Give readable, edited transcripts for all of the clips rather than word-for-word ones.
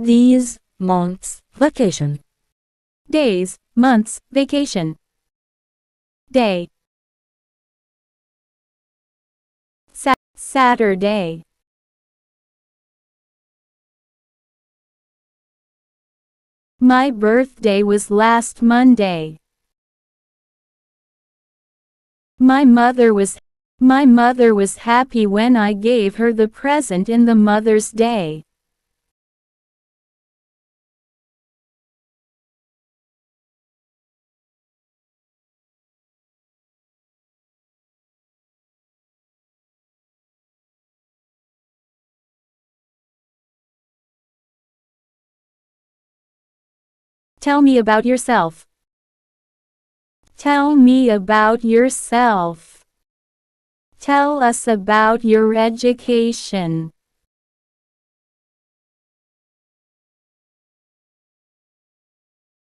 These months vacation. Days, months, vacation. Day. Saturday. My birthday was last Monday. My mother was happy when I gave her the present in the Mother's Day. Tell me about yourself. Tell me about yourself. Tell us about your education.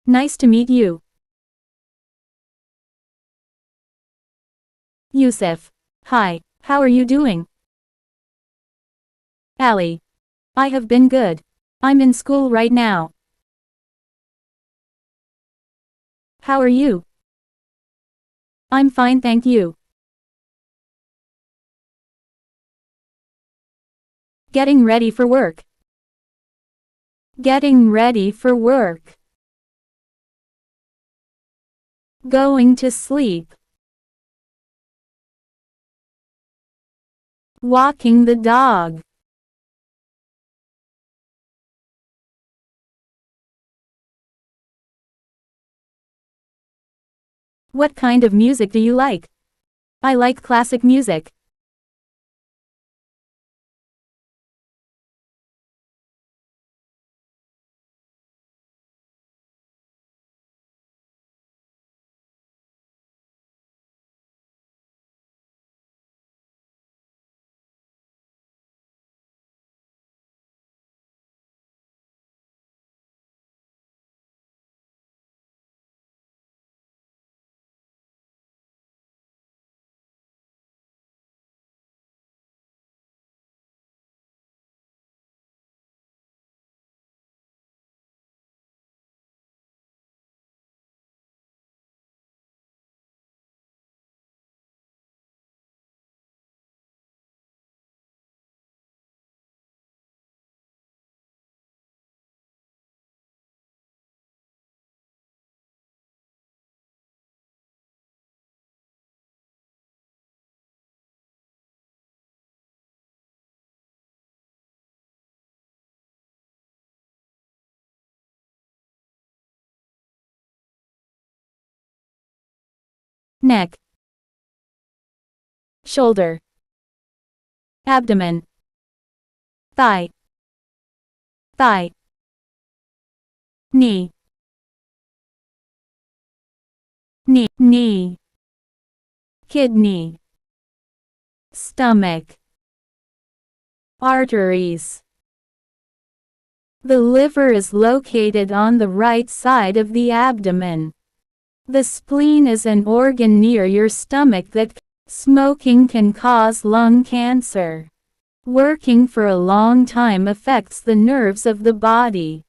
Nice to meet you. Yusuf. Hi, how are you doing? Ali. I have been good. I'm in school right now. How are you? I'm fine, thank you. Getting ready for work. Getting ready for work. Going to sleep. Walking the dog. What kind of music do you like? I like classic music. Neck. Shoulder. Abdomen. Thigh. Thigh. Knee. Knee. Kidney. Stomach. Arteries. The liver is located on the right side of the abdomen. The spleen is an organ near your stomach that smoking can cause lung cancer. Working for a long time affects the nerves of the body.